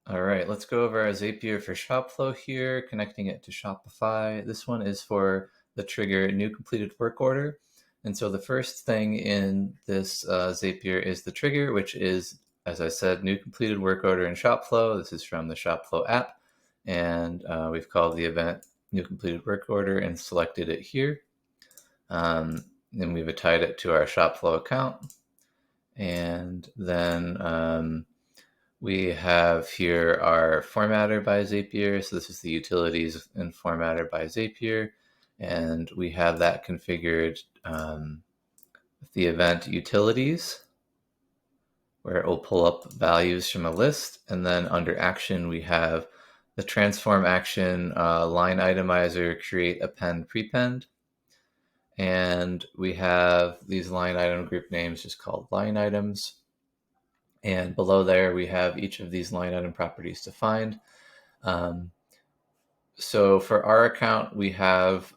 All right, let's go over our Zapier for Shopflow here, connecting it to Shopify. This one is for the trigger new completed work order. And so the first thing in this Zapier is the trigger, which is, as I said, new completed work order in Shopflow. This is from the Shopflow app. And we've called the event new completed work order and selected it here. And we've tied it to our Shopflow account. And then we have here our formatter by Zapier. So this is the utilities and formatter by Zapier. And we have that configured with the event utilities, where it will pull up values from a list. And then under action, we have the transform action, line itemizer, create, append, prepend. And we have these line item group names just called line items. And below there, we have each of these line item properties defined. So for our account, we have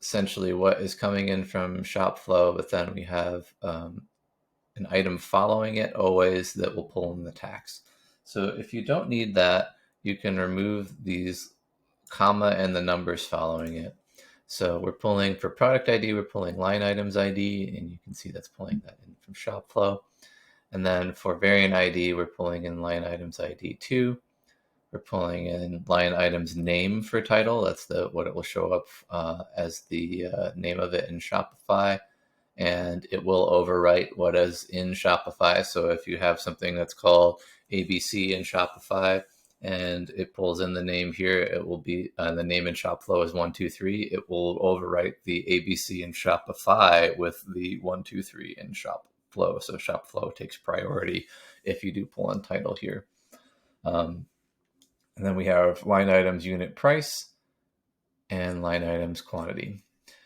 essentially what is coming in from Shopflow, but then we have an item following it always that will pull in the tax. So if you don't need that, you can remove these comma and the numbers following it. So we're pulling for product ID, we're pulling line items ID, and you can see that's pulling that in from Shopflow. And then for variant ID, we're pulling in line items ID 2. We're pulling in line items name for title. That's what it will show up as the name of it in Shopify. And it will overwrite what is in Shopify. So if you have something that's called ABC in Shopify and it pulls in the name here, it will be the name in Shopflow is 123. It will overwrite the ABC in Shopify with the 123 in Shopflow. So Shopflow takes priority if you do pull in title here. And then we have line items unit price and line items quantity.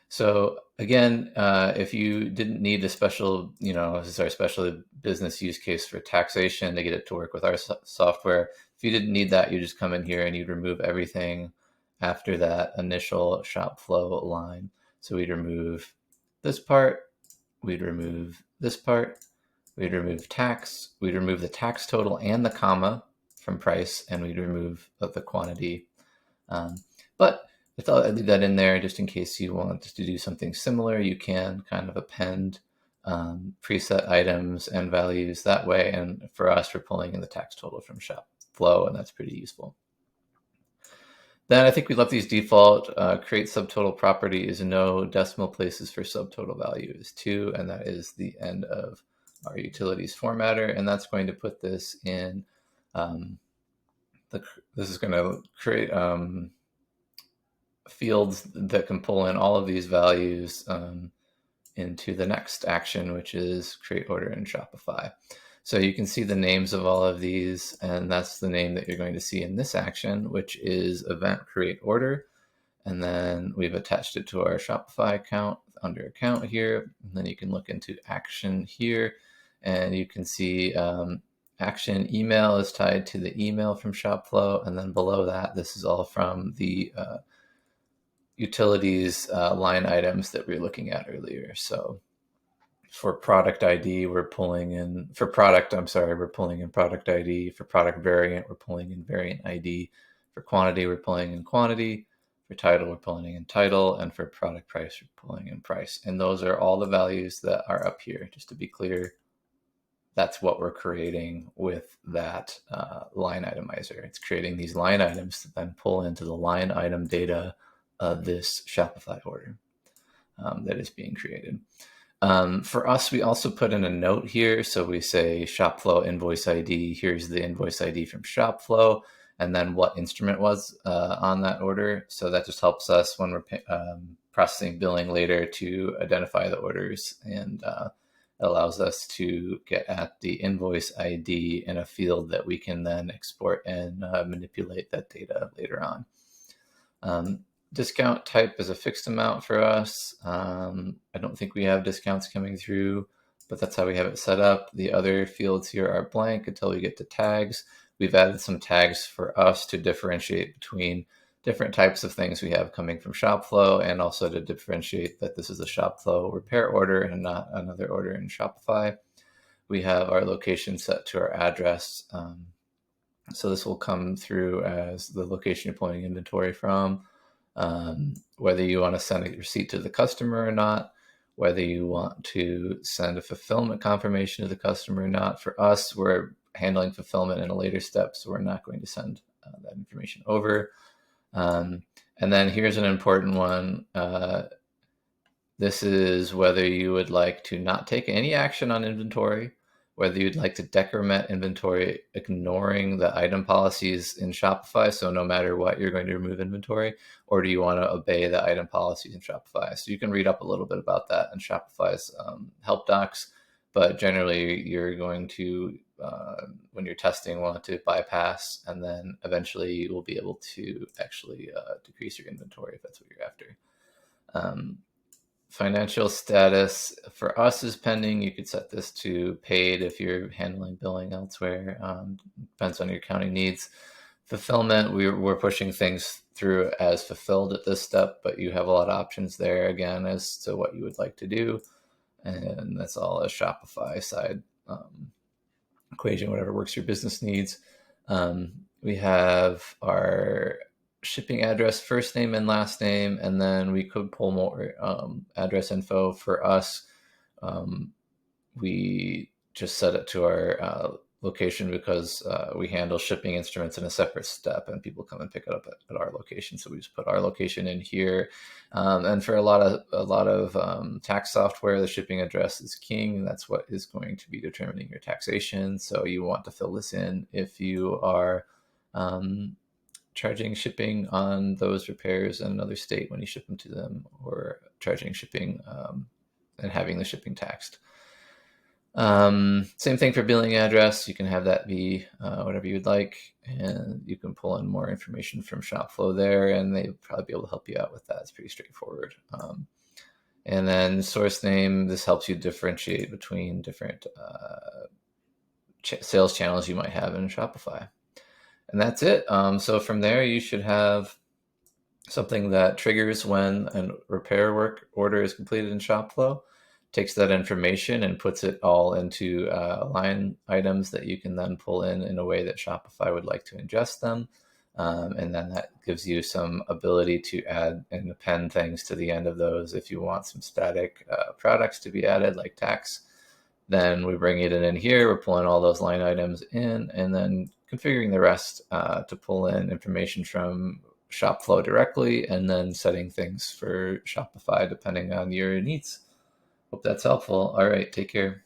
So again, if you didn't need a special, this is our special business use case for taxation to get it to work with our software. If you didn't need that, you just come in here and you'd remove everything after that initial Shopflow line. So we'd remove this part, we'd remove this part, we'd remove tax, we'd remove the tax total and the comma from price, and we'd remove the quantity. But I thought I'd leave that in there just in case you want to do something similar. You can kind of append preset items and values that way. And for us, we're pulling in the tax total from Shopflow, and that's pretty useful. Then I think we left these default. Create subtotal property is no decimal places for subtotal value is 2, and that is the end of our utilities formatter. And that's going to put this in. This is going to create fields that can pull in all of these values into the next action, which is create order in Shopify. So you can see the names of all of these, and that's the name that you're going to see in this action, which is event create order. And then we've attached it to our Shopify account under account here. And then you can look into action here, and you can see action email is tied to the email from Shopflow. And then below that, this is all from the utilities line items that we were looking at earlier. So for product ID, we're pulling in we're pulling in product ID. For product variant, we're pulling in variant ID. For quantity, we're pulling in quantity. For title, we're pulling in title. And for product price, we're pulling in price. And those are all the values that are up here. Just to be clear, that's what we're creating with that line itemizer. It's creating these line items to then pull into the line item data of this Shopify order that is being created. For us, we also put in a note here. So we say Shopflow invoice ID. Here's the invoice ID from Shopflow, and then what instrument was on that order. So that just helps us when we're processing billing later to identify the orders, and allows us to get at the invoice ID in a field that we can then export and manipulate that data later on. Discount type is a fixed amount for us. I don't think we have discounts coming through, but that's how we have it set up. The other fields here are blank until we get to tags. We've added some tags for us to differentiate between different types of things we have coming from Shopflow, and also to differentiate that this is a Shopflow repair order and not another order in Shopify. We have our location set to our address. So this will come through as the location you're pulling inventory from, whether you want to send a receipt to the customer or not, whether you want to send a fulfillment confirmation to the customer or not. For us, we're handling fulfillment in a later step, so we're not going to send that information over. And then here's an important one. This is whether you would like to not take any action on inventory, whether you'd like to decrement inventory, ignoring the item policies in Shopify. So no matter what, you're going to remove inventory, or do you want to obey the item policies in Shopify? So you can read up a little bit about that in Shopify's help docs, but generally you're going to, when you're testing, want to bypass, and then eventually you will be able to actually decrease your inventory if that's what you're after. Financial status for us is pending. You could set this to paid if you're handling billing elsewhere. Depends on your accounting needs. Fulfillment, we're pushing things through as fulfilled at this step, but you have a lot of options there, again, as to what you would like to do. And that's all a Shopify side equation, whatever works your business needs. We have our shipping address, first name and last name, and then we could pull more address info. For us, we just set it to our location because we handle shipping instruments in a separate step, and people come and pick it up at our location. So we just put our location in here. And for a lot of tax software, the shipping address is king. That's what is going to be determining your taxation. So you want to fill this in if you are charging shipping on those repairs in another state when you ship them to them, or charging shipping and having the shipping taxed. Same thing for billing address. You can have that be whatever you'd like, and you can pull in more information from Shopflow there, and they'll probably be able to help you out with that. It's pretty straightforward. And then source name, this helps you differentiate between different sales channels you might have in Shopify. And that's it. So from there, you should have something that triggers when a repair work order is completed in Shopflow, takes that information and puts it all into line items that you can then pull in a way that Shopify would like to ingest them. And then that gives you some ability to add and append things to the end of those. If you want some static products to be added, like tax, then we bring it in here. We're pulling all those line items in, and then configuring the rest to pull in information from Shopflow directly, and then setting things for Shopify depending on your needs. Hope that's helpful. All right, take care.